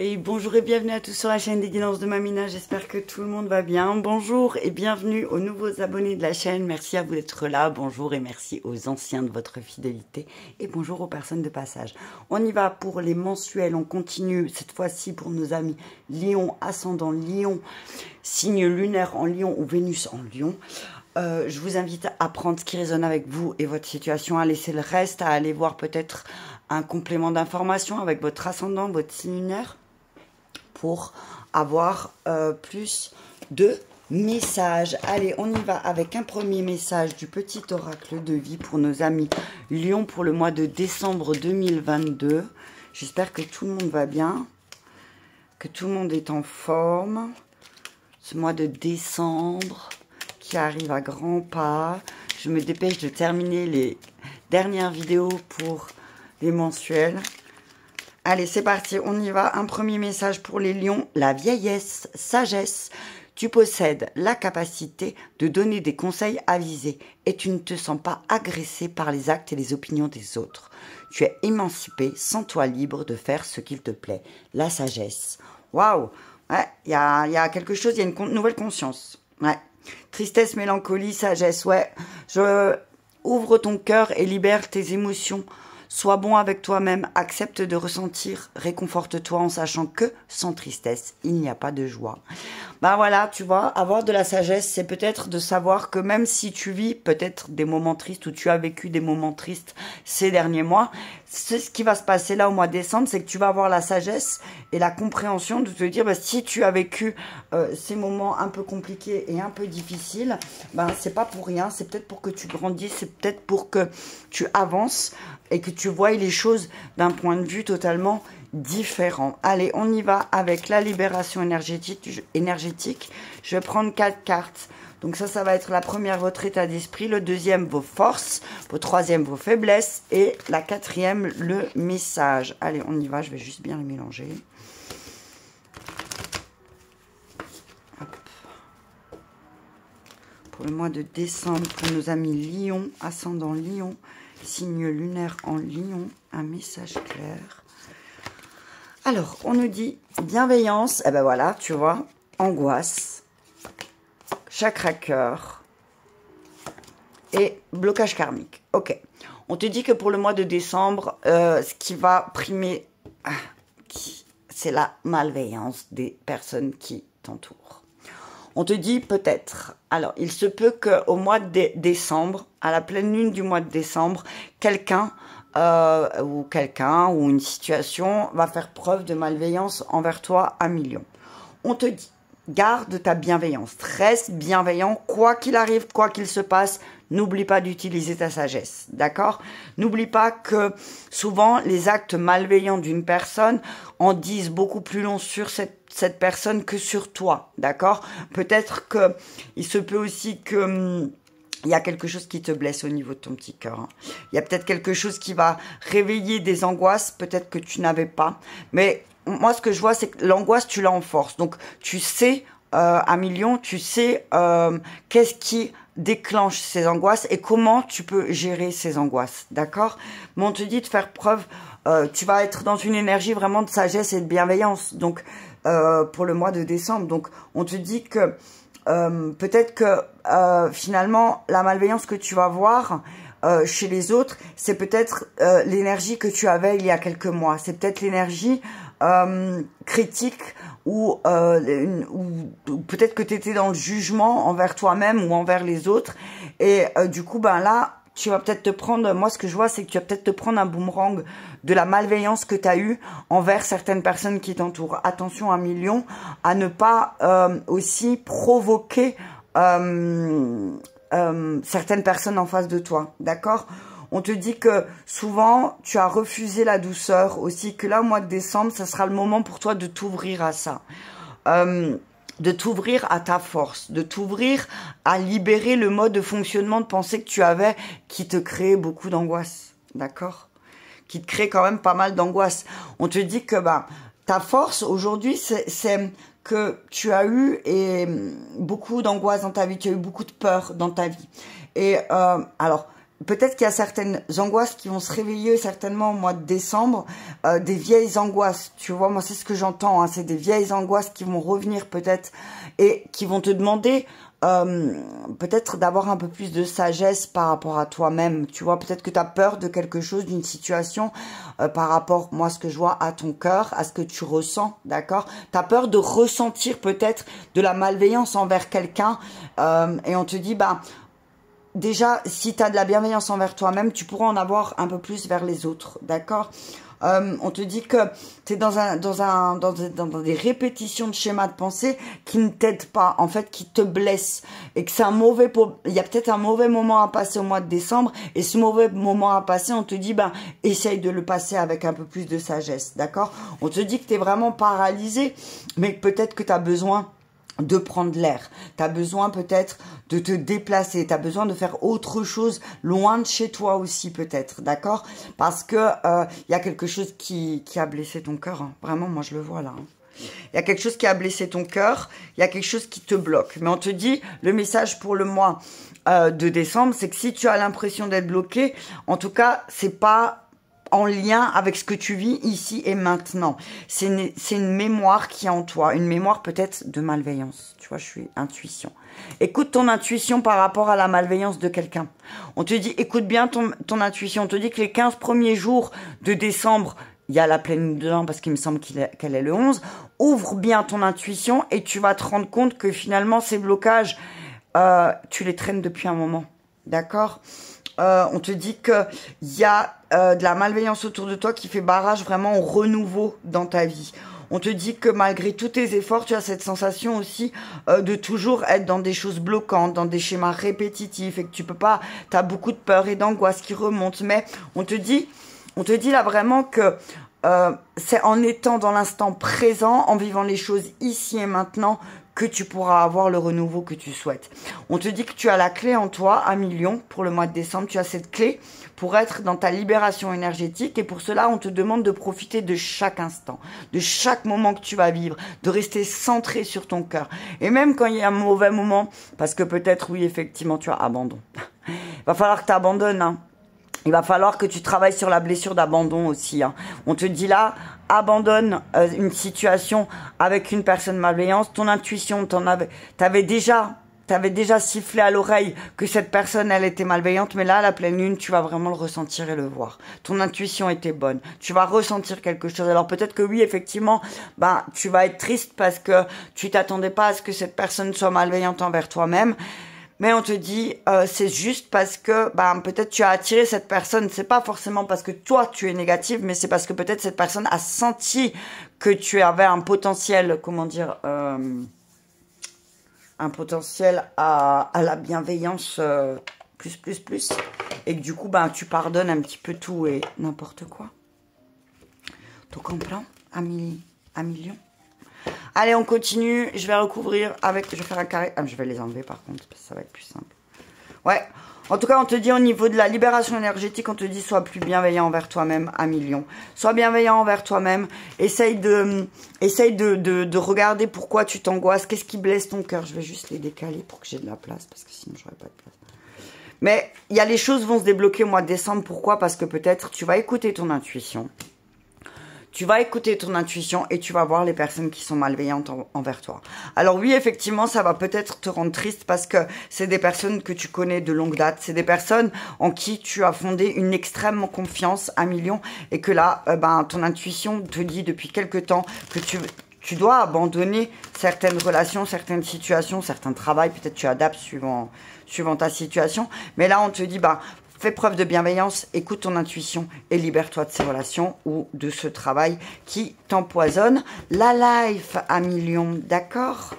Et bonjour et bienvenue à tous sur la chaîne des guidances de Mamina, j'espère que tout le monde va bien. Bonjour et bienvenue aux nouveaux abonnés de la chaîne, merci à vous d'être là, bonjour et merci aux anciens de votre fidélité et bonjour aux personnes de passage. On y va pour les mensuels, on continue cette fois-ci pour nos amis Lion, ascendant Lion, signe lunaire en Lion ou Vénus en Lion. Je vous invite à prendre ce qui résonne avec vous et votre situation, à laisser le reste, à aller voir peut-être un complément d'information avec votre ascendant, votre signe lunaire, pour avoir plus de messages. Allez, on y va avec un premier message du petit oracle de vie pour nos amis Lion pour le mois de décembre 2022. J'espère que tout le monde va bien, que tout le monde est en forme. Ce mois de décembre qui arrive à grands pas. Je me dépêche de terminer les dernières vidéos pour les mensuels. Allez, c'est parti, on y va. Un premier message pour les lions. La vieillesse, sagesse. Tu possèdes la capacité de donner des conseils avisés et tu ne te sens pas agressé par les actes et les opinions des autres. Tu es émancipé, sens-toi libre de faire ce qu'il te plaît. La sagesse. Waouh! Ouais, il y a quelque chose, il y a une nouvelle conscience. Ouais. Tristesse, mélancolie, sagesse. Ouais, ouvre ton cœur et libère tes émotions. Sois bon avec toi-même, accepte de ressentir, réconforte-toi en sachant que sans tristesse, il n'y a pas de joie. Ben voilà, tu vois, avoir de la sagesse, c'est peut-être de savoir que même si tu vis peut-être des moments tristes ou tu as vécu des moments tristes ces derniers mois, ce qui va se passer là au mois de décembre, c'est que tu vas avoir la sagesse et la compréhension de te dire, ben, si tu as vécu ces moments un peu compliqués et un peu difficiles, ben c'est pas pour rien, c'est peut-être pour que tu grandisses, c'est peut-être pour que tu avances et que tu vois les choses d'un point de vue totalement différent. Allez, on y va avec la libération énergétique. Je vais prendre 4 cartes. Donc ça va être la première, votre état d'esprit. Le deuxième, vos forces. Le troisième, vos faiblesses. Et la quatrième, le message. Allez, on y va. Je vais juste bien les mélanger. Hop. Pour le mois de décembre, pour nos amis Lion, ascendant Lion, signe lunaire en Lion, un message clair. Alors, on nous dit bienveillance, et ben voilà, tu vois, angoisse, chakra cœur et blocage karmique. Ok, on te dit que pour le mois de décembre, ce qui va primer, c'est la malveillance des personnes qui t'entourent. On te dit peut-être, alors il se peut qu'au mois de décembre, à la pleine lune du mois de décembre, quelqu'un ou une situation va faire preuve de malveillance envers toi à million. On te dit, garde ta bienveillance, reste bienveillant, quoi qu'il arrive, quoi qu'il se passe, n'oublie pas d'utiliser ta sagesse, d'accord? N'oublie pas que souvent les actes malveillants d'une personne en disent beaucoup plus long sur cette personne que sur toi, d'accord? Peut-être que il se peut aussi que il y a quelque chose qui te blesse au niveau de ton petit cœur. Hein. Il y a peut-être quelque chose qui va réveiller des angoisses, peut-être que tu n'avais pas. Mais moi, ce que je vois, c'est que l'angoisse, tu l'as en force. Donc, tu sais, à million, tu sais qu'est-ce qui déclenche ces angoisses et comment tu peux gérer ces angoisses. D'accord? Mais on te dit de faire preuve, tu vas être dans une énergie vraiment de sagesse et de bienveillance. Donc, pour le mois de décembre. Donc, on te dit que peut-être que finalement la malveillance que tu vas voir chez les autres, c'est peut-être l'énergie que tu avais il y a quelques mois. C'est peut-être l'énergie critique ou peut-être que tu étais dans le jugement envers toi-même ou envers les autres. Et du coup, ben là, tu vas peut-être te prendre, moi ce que je vois, c'est que tu vas peut-être te prendre un boomerang de la malveillance que tu as eue envers certaines personnes qui t'entourent. Attention à million, à ne pas aussi provoquer certaines personnes en face de toi, d'accord? On te dit que souvent, tu as refusé la douceur aussi, que là, au mois de décembre, ça sera le moment pour toi de t'ouvrir à ça. De t'ouvrir à ta force, de t'ouvrir à libérer le mode de fonctionnement de pensée que tu avais qui te créait beaucoup d'angoisse, d'accord? Qui te crée quand même pas mal d'angoisse. On te dit que bah, ta force aujourd'hui, c'est que tu as eu beaucoup d'angoisse dans ta vie, tu as eu beaucoup de peur dans ta vie. Et alors, peut-être qu'il y a certaines angoisses qui vont se réveiller certainement au mois de décembre, des vieilles angoisses, tu vois, moi c'est ce que j'entends, hein, c'est des vieilles angoisses qui vont revenir peut-être et qui vont te demander peut-être d'avoir un peu plus de sagesse par rapport à toi-même, tu vois, peut-être que tu as peur de quelque chose, d'une situation par rapport, moi ce que je vois, à ton cœur, à ce que tu ressens, d'accord, tu as peur de ressentir peut-être de la malveillance envers quelqu'un et on te dit, bah, déjà, si tu as de la bienveillance envers toi-même, tu pourras en avoir un peu plus vers les autres, d'accord. On te dit que tu es dans des répétitions de schémas de pensée qui ne t'aident pas, en fait, qui te blessent. Et que c'est il y a peut-être un mauvais moment à passer au mois de décembre. Et ce mauvais moment à passer, on te dit, ben, essaye de le passer avec un peu plus de sagesse, d'accord? On te dit que tu es vraiment paralysé, mais peut-être que tu as besoin de prendre l'air, tu as besoin peut-être de te déplacer, tu as besoin de faire autre chose loin de chez toi aussi peut-être, d'accord? Parce que y a quelque chose qui a blessé ton cœur, hein. Vraiment, moi je le vois là. Hein. Il y a quelque chose qui a blessé ton cœur, il y a quelque chose qui te bloque. Mais on te dit, le message pour le mois de décembre, c'est que si tu as l'impression d'être bloqué, en tout cas, c'est pas en lien avec ce que tu vis ici et maintenant. C'est une mémoire qui est en toi, une mémoire peut-être de malveillance. Tu vois, je suis intuition. Écoute ton intuition par rapport à la malveillance de quelqu'un. On te dit, écoute bien ton intuition. On te dit que les 15 premiers jours de décembre, il y a la pleine lune dedans parce qu'il me semble qu'elle est le 11. Ouvre bien ton intuition et tu vas te rendre compte que finalement, ces blocages, tu les traînes depuis un moment. D'accord ? On te dit qu'il y a de la malveillance autour de toi qui fait barrage vraiment au renouveau dans ta vie. On te dit que malgré tous tes efforts, tu as cette sensation aussi de toujours être dans des choses bloquantes, dans des schémas répétitifs et que tu peux pas, tu as beaucoup de peur et d'angoisse qui remontent. Mais on te dit là vraiment que c'est en étant dans l'instant présent, en vivant les choses ici et maintenant, que tu pourras avoir le renouveau que tu souhaites. On te dit que tu as la clé en toi, 1 million, pour le mois de décembre. Tu as cette clé pour être dans ta libération énergétique. Et pour cela, on te demande de profiter de chaque instant, de chaque moment que tu vas vivre, de rester centré sur ton cœur. Et même quand il y a un mauvais moment, parce que peut-être, oui, effectivement, tu as abandon. Il va falloir que tu abandonnes, hein. Il va falloir que tu travailles sur la blessure d'abandon aussi. Hein. On te dit là, abandonne une situation avec une personne malveillante. Ton intuition, t'avais déjà sifflé à l'oreille que cette personne, elle était malveillante. Mais là, à la pleine lune, tu vas vraiment le ressentir et le voir. Ton intuition était bonne. Tu vas ressentir quelque chose. Alors peut-être que oui, effectivement, ben, tu vas être triste parce que tu t'attendais pas à ce que cette personne soit malveillante envers toi-même. Mais on te dit, c'est juste parce que peut-être tu as attiré cette personne. C'est pas forcément parce que toi tu es négative, mais c'est parce que peut-être cette personne a senti que tu avais un potentiel, comment dire, un potentiel à la bienveillance plus, et que du coup tu pardonnes un petit peu tout et n'importe quoi. Tu comprends, un million. Allez, on continue. Je vais recouvrir avec... Je vais faire un carré. Ah, je vais les enlever par contre, parce que ça va être plus simple. Ouais. En tout cas, on te dit au niveau de la libération énergétique, on te dit sois plus bienveillant envers toi-même, 1 million. Sois bienveillant envers toi-même. Essaye de regarder pourquoi tu t'angoisses. Qu'est-ce qui blesse ton cœur? Je vais juste les décaler pour que j'ai de la place, parce que sinon, j'aurais pas de place. Mais il y a les choses vont se débloquer au mois de décembre. Pourquoi? Parce que peut-être tu vas écouter ton intuition. Tu vas écouter ton intuition et tu vas voir les personnes qui sont malveillantes envers toi. Alors oui, effectivement, ça va peut-être te rendre triste parce que c'est des personnes que tu connais de longue date. C'est des personnes en qui tu as fondé une extrême confiance, 1 million. Et que là, ton intuition te dit depuis quelque temps que tu dois abandonner certaines relations, certaines situations, certains travails. Peut-être tu adaptes suivant ta situation. Mais là, on te dit, fais preuve de bienveillance, écoute ton intuition et libère-toi de ces relations ou de ce travail qui t'empoisonne la life, 1 million, d'accord?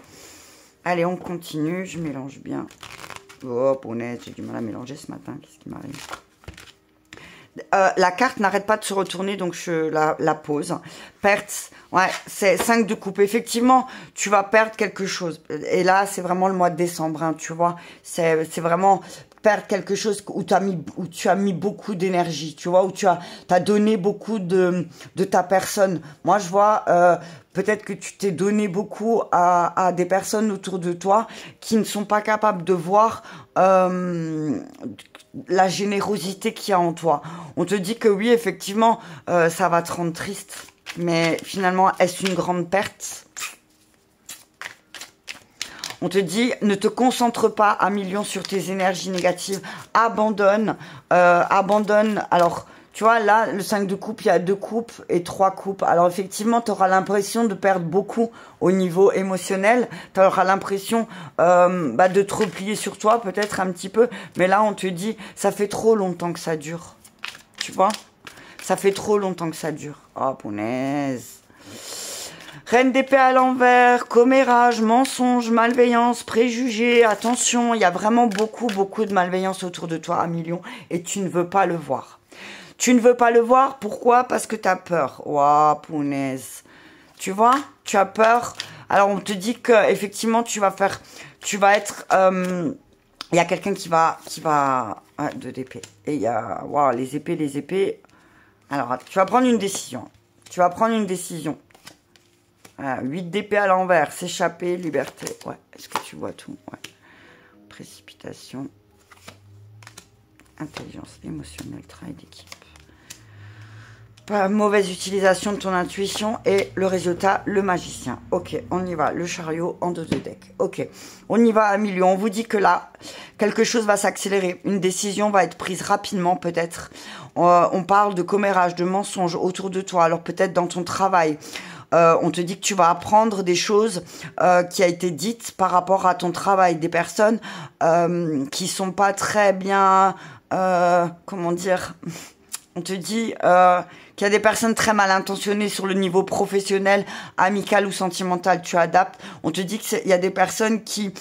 Allez, on continue, je mélange bien. Oh, punaise, j'ai du mal à mélanger ce matin, qu'est-ce qui m'arrive? La carte n'arrête pas de se retourner, donc je la pose. Perte, ouais, c'est 5 de coupe. Effectivement, tu vas perdre quelque chose. Et là, c'est vraiment le mois de décembre, hein, tu vois. C'est vraiment... perdre quelque chose où tu as mis beaucoup d'énergie, tu vois, où tu as donné beaucoup de ta personne. Moi, je vois, peut-être que tu t'es donné beaucoup à des personnes autour de toi qui ne sont pas capables de voir la générosité qu'il y a en toi. On te dit que oui, effectivement, ça va te rendre triste. Mais finalement, est-ce une grande perte? On te dit, ne te concentre pas à millions sur tes énergies négatives. Abandonne. Abandonne. Alors, tu vois, là, le 5 de coupe, il y a 2 coupes et 3 coupes. Alors, effectivement, tu auras l'impression de perdre beaucoup au niveau émotionnel. Tu auras l'impression de te replier sur toi, peut-être un petit peu. Mais là, on te dit, ça fait trop longtemps que ça dure. Tu vois? Ça fait trop longtemps que ça dure. Oh, punaise. Reine d'épée à l'envers, commérage, mensonge, malveillance, préjugés. Attention, il y a vraiment beaucoup de malveillance autour de toi, à millions. Et tu ne veux pas le voir. Tu ne veux pas le voir, pourquoi? Parce que tu as peur. Waouh, punaise. Tu vois? Tu as peur. Alors, on te dit que effectivement tu vas être... il y a quelqu'un qui va... Ah, 2 d'épée. Et il y a... Waouh, les épées. Alors, tu vas prendre une décision. Tu vas prendre une décision. 8 d'épée à l'envers, s'échapper, liberté. Ouais, est-ce que tu vois tout? Ouais. Précipitation. Intelligence émotionnelle, travail d'équipe. Pas mauvaise utilisation de ton intuition et le résultat, le magicien. Ok, on y va. Le chariot en 2 de deck. Ok, on y va à million. On vous dit que là, quelque chose va s'accélérer. Une décision va être prise rapidement peut-être. On parle de commérage, de mensonges autour de toi. Alors peut-être dans ton travail. On te dit que tu vas apprendre des choses qui a été dites par rapport à ton travail. Des personnes qui sont pas très bien... comment dire? On te dit qu'il y a des personnes très mal intentionnées sur le niveau professionnel, amical ou sentimental. Tu adaptes. On te dit qu'il y a des personnes qui,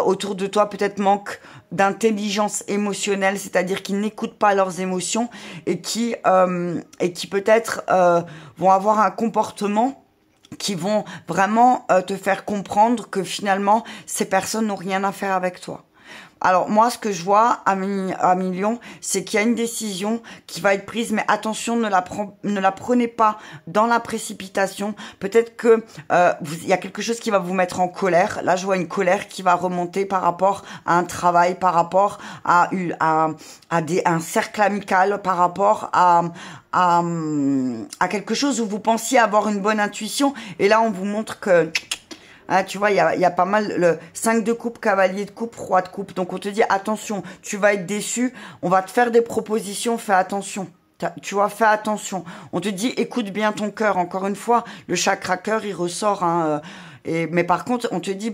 autour de toi, peut-être manquent d'intelligence émotionnelle, c'est-à-dire qu'ils n'écoutent pas leurs émotions et qui peut-être vont avoir un comportement qui vont vraiment te faire comprendre que finalement, ces personnes n'ont rien à faire avec toi. Alors, moi, ce que je vois à million, c'est qu'il y a une décision qui va être prise, mais attention, ne la prenez pas dans la précipitation. Peut-être que il y a quelque chose qui va vous mettre en colère. Là, je vois une colère qui va remonter par rapport à un travail, par rapport à un cercle amical, par rapport à quelque chose où vous pensiez avoir une bonne intuition. Et là, on vous montre que... Hein, tu vois, il y a pas mal le 5 de coupe, cavalier de coupe, roi de coupe. Donc, on te dit, attention, tu vas être déçu. On va te faire des propositions, fais attention. Tu vois, fais attention. On te dit, écoute bien ton cœur. Encore une fois, le chakra cœur, il ressort. Hein, mais par contre, on te dit,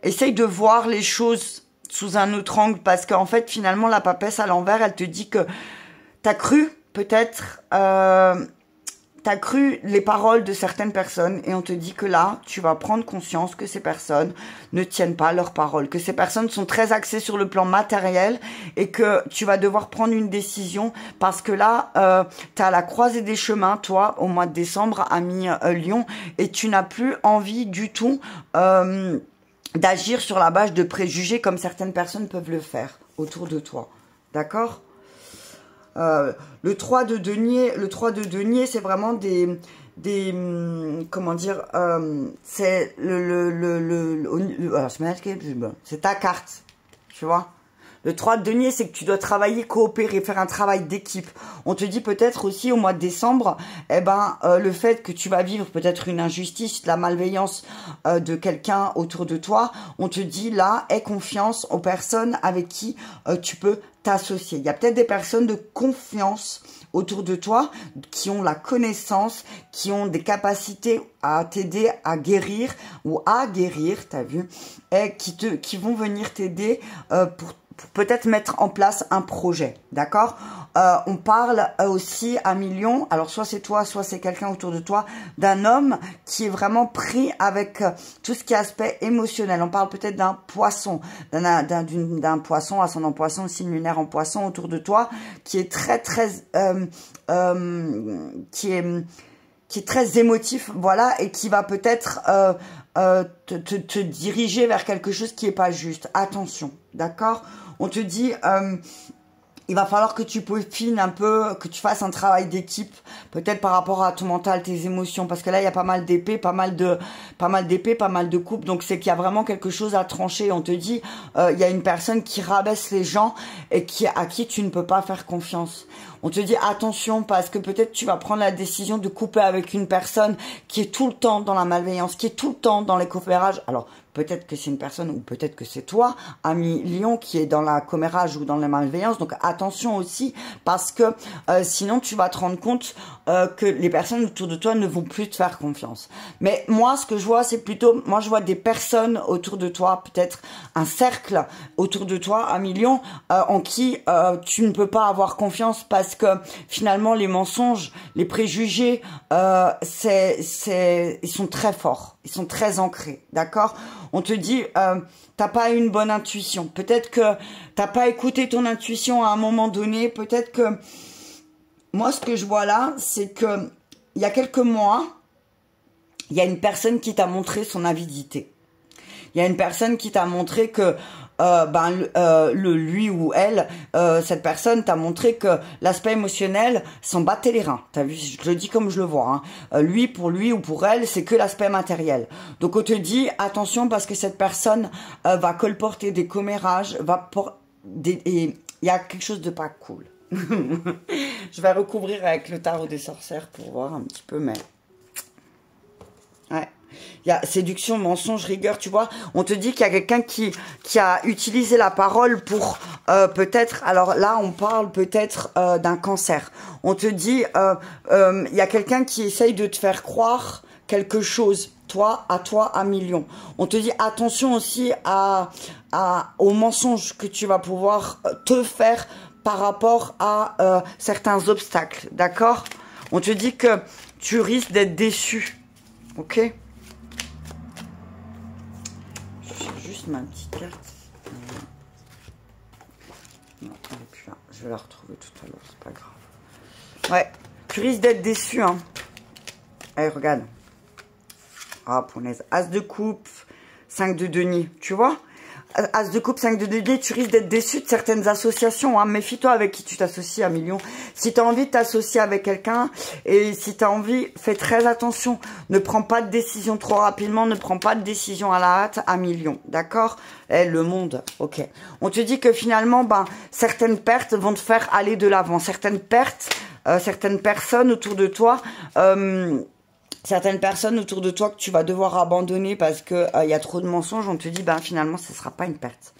essaye de voir les choses sous un autre angle. Parce qu'en fait, finalement, la papesse à l'envers, elle te dit que t'as cru, peut-être... T'as cru les paroles de certaines personnes et on te dit que là, tu vas prendre conscience que ces personnes ne tiennent pas leurs paroles, que ces personnes sont très axées sur le plan matériel et que tu vas devoir prendre une décision parce que là, tu as la croisée des chemins, toi, au mois de décembre, à mi-Lion, et tu n'as plus envie du tout d'agir sur la base de préjugés comme certaines personnes peuvent le faire autour de toi. D'accord ? Le 3 de denier, c'est vraiment comment dire, c'est c'est ta carte, tu vois. Le 3 de denier, c'est que tu dois travailler, coopérer, faire un travail d'équipe. On te dit peut-être aussi au mois de décembre, le fait que tu vas vivre peut-être une injustice, la malveillance de quelqu'un autour de toi. On te dit là, aie confiance aux personnes avec qui tu peux t'associer. Il y a peut-être des personnes de confiance autour de toi qui ont la connaissance, qui ont des capacités à t'aider à guérir ou à guérir, t'as vu, et qui vont venir t'aider pour peut-être mettre en place un projet, d'accord? On parle aussi à million, alors soit c'est toi, soit c'est quelqu'un autour de toi, d'un homme qui est vraiment pris avec tout ce qui est aspect émotionnel. On parle peut-être d'un poisson, d'un poisson, ascendant poisson, signe lunaire en poisson autour de toi, qui est très émotif, voilà, et qui va peut-être te diriger vers quelque chose qui est pas juste. Attention, d'accord? On te dit, il va falloir que tu peaufines un peu, que tu fasses un travail d'équipe, peut-être par rapport à ton mental, tes émotions, parce que là, il y a pas mal d'épées, pas mal d'épées, pas mal de coupes, donc c'est qu'il y a vraiment quelque chose à trancher. On te dit, il y a une personne qui rabaisse les gens et à qui tu ne peux pas faire confiance. On te dit attention parce que peut-être tu vas prendre la décision de couper avec une personne qui est tout le temps dans la malveillance, qui est tout le temps dans les commérages. Alors, peut-être que c'est une personne ou peut-être que c'est toi, ami Lion, qui est dans la commérage ou dans la malveillance. Donc, attention aussi parce que sinon, tu vas te rendre compte que les personnes autour de toi ne vont plus te faire confiance. Mais moi, ce que je vois, c'est plutôt, moi, je vois des personnes autour de toi, peut-être un cercle autour de toi, ami Lion, en qui tu ne peux pas avoir confiance parce que finalement, les mensonges, les préjugés, ils sont très forts, ils sont très ancrés, d'accord? On te dit, t'as pas une bonne intuition. Peut-être que t'as pas écouté ton intuition à un moment donné. Peut-être que moi, ce que je vois là, c'est que il y a quelques mois, il y a une personne qui t'a montré son avidité. Il y a une personne qui t'a montré que lui ou elle, cette personne t'a montré que l'aspect émotionnel s'en battait les reins. T'as vu, je le dis comme je le vois. Hein. Pour lui ou pour elle, c'est que l'aspect matériel. Donc on te dit attention parce que cette personne va colporter des commérages, et il y a quelque chose de pas cool. Je vais recouvrir avec le tarot des sorcières pour voir un petit peu, mais ouais. Il y a séduction, mensonge, rigueur, tu vois. On te dit qu'il y a quelqu'un qui a utilisé la parole pour peut-être... Alors là, on parle peut-être d'un cancer. On te dit, il y a quelqu'un qui essaye de te faire croire quelque chose. Toi, à millions. On te dit attention aussi aux mensonges que tu vas pouvoir te faire par rapport à certains obstacles. D'accord? On te dit que tu risques d'être déçu. Ok? Ma petite carte. Non, elle est plus là. Je vais la retrouver tout à l'heure, c'est pas grave. Ouais, tu risques d'être déçu, hein. Allez, regarde. Ah, punaise. As de coupe, 5 de denier, tu vois? As de coupe, 5 de denier, tu risques d'être déçu de certaines associations. Hein. Méfie-toi avec qui tu t'associes à million. Si tu as envie de t'associer avec quelqu'un et si tu as envie, fais très attention. Ne prends pas de décision trop rapidement, ne prends pas de décision à la hâte à million. D'accord? Le monde, ok. On te dit que finalement, certaines pertes vont te faire aller de l'avant. Certaines pertes, certaines personnes autour de toi... certaines personnes autour de toi que tu vas devoir abandonner parce que y a trop de mensonges, on te dit, finalement, ce sera pas une perte.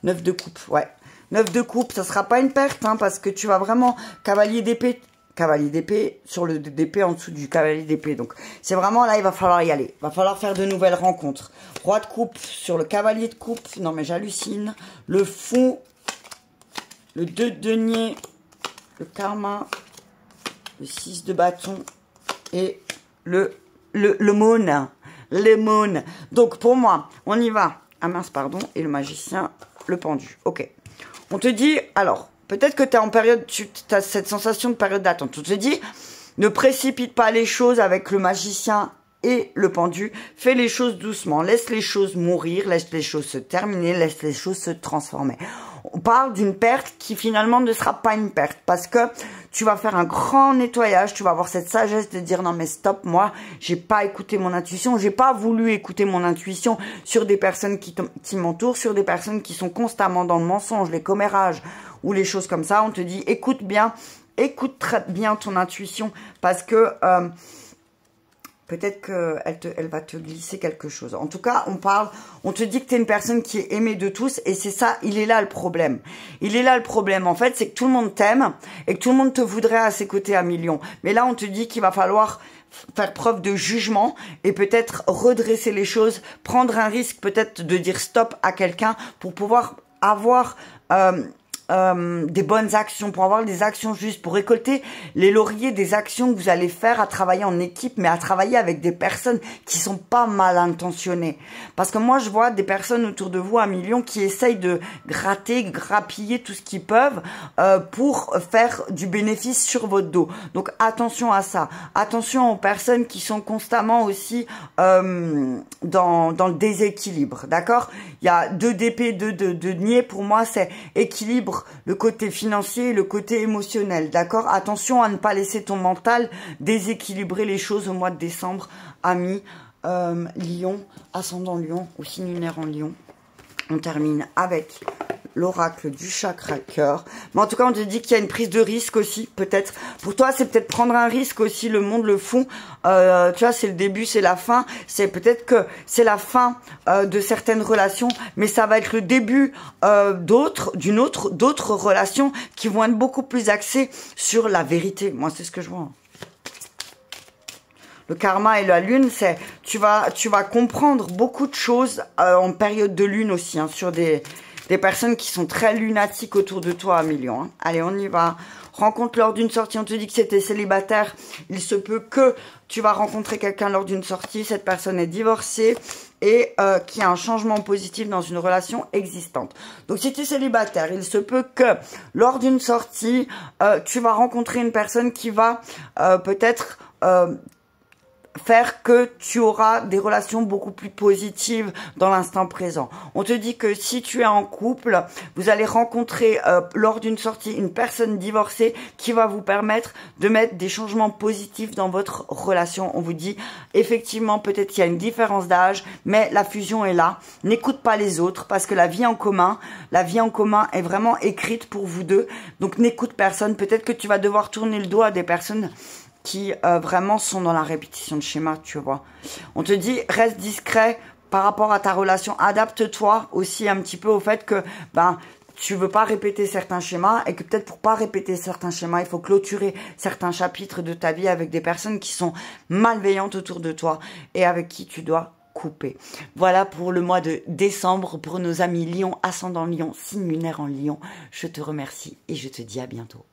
9 de coupe, ouais. 9 de coupe, ça sera pas une perte, hein, parce que tu vas vraiment cavalier d'épée sur le d'épée en dessous du cavalier d'épée. Donc, c'est vraiment là, il va falloir y aller. Il va falloir faire de nouvelles rencontres. Roi de coupe sur le cavalier de coupe. Non, mais j'hallucine. Le fou, le 2 de denier, le karma, le 6 de bâton et... le mône, les mônes. Donc, pour moi, on y va. Ah mince, pardon. Et le magicien, le pendu. Ok. On te dit, alors, peut-être que tu es en période, tu as cette sensation de période d'attente. On te dit, ne précipite pas les choses avec le magicien et le pendu. Fais les choses doucement. Laisse les choses mourir. Laisse les choses se terminer. Laisse les choses se transformer. On parle d'une perte qui finalement ne sera pas une perte parce que tu vas faire un grand nettoyage, tu vas avoir cette sagesse de dire non mais stop, moi j'ai pas écouté mon intuition, j'ai pas voulu écouter mon intuition sur des personnes qui m'entourent, sur des personnes qui sont constamment dans le mensonge, les commérages ou les choses comme ça. On te dit écoute très bien ton intuition parce que peut-être qu'elle va te glisser quelque chose. En tout cas, on te dit que tu es une personne qui est aimée de tous et c'est ça, il est là le problème. Il est là le problème, en fait, c'est que tout le monde t'aime et que tout le monde te voudrait à ses côtés à millions. Mais là, on te dit qu'il va falloir faire preuve de jugement et peut-être redresser les choses, prendre un risque peut-être de dire stop à quelqu'un pour pouvoir avoir... des bonnes actions, pour avoir des actions justes, pour récolter les lauriers des actions que vous allez faire à travailler en équipe, mais à travailler avec des personnes qui sont pas mal intentionnées. Parce que moi, je vois des personnes autour de vous à millions qui essayent de grappiller tout ce qu'ils peuvent pour faire du bénéfice sur votre dos. Donc, attention à ça. Attention aux personnes qui sont constamment aussi dans le déséquilibre, d'accord? Il y a 2 d'épée, 2 de denier. Pour moi, c'est équilibre entre le côté financier et le côté émotionnel, d'accord? Attention à ne pas laisser ton mental déséquilibrer les choses au mois de décembre, amis. Lion, ascendant Lion ou signe lunaire en Lion. On termine avec l'oracle du chakra cœur. Mais en tout cas, on te dit qu'il y a une prise de risque aussi, peut-être. Pour toi, c'est peut-être prendre un risque aussi, le monde le font. Tu vois, c'est le début, c'est la fin. C'est peut-être que c'est la fin de certaines relations, mais ça va être le début d'autres relations qui vont être beaucoup plus axées sur la vérité. Moi, c'est ce que je vois. Le karma et la lune, c'est tu vas comprendre beaucoup de choses en période de lune aussi, hein, sur des personnes qui sont très lunatiques autour de toi, Million. Hein. Allez, on y va. Rencontre lors d'une sortie, on te dit que c'était célibataire. Il se peut que tu vas rencontrer quelqu'un lors d'une sortie. Cette personne est divorcée et qui a un changement positif dans une relation existante. Donc, si tu es célibataire, il se peut que lors d'une sortie, tu vas rencontrer une personne qui va peut-être... faire que tu auras des relations beaucoup plus positives dans l'instant présent. On te dit que si tu es en couple, vous allez rencontrer lors d'une sortie une personne divorcée qui va vous permettre de mettre des changements positifs dans votre relation. On vous dit effectivement peut-être qu'il y a une différence d'âge, mais la fusion est là. N'écoute pas les autres parce que la vie en commun est vraiment écrite pour vous deux. Donc n'écoute personne. Peut-être que tu vas devoir tourner le dos à des personnes qui vraiment sont dans la répétition de schéma, tu vois. On te dit, reste discret par rapport à ta relation. Adapte-toi aussi un petit peu au fait que tu veux pas répéter certains schémas et que peut-être pour pas répéter certains schémas, il faut clôturer certains chapitres de ta vie avec des personnes qui sont malveillantes autour de toi et avec qui tu dois couper. Voilà pour le mois de décembre pour nos amis Lion, ascendant Lion, signe lunaire en Lion. Je te remercie et je te dis à bientôt.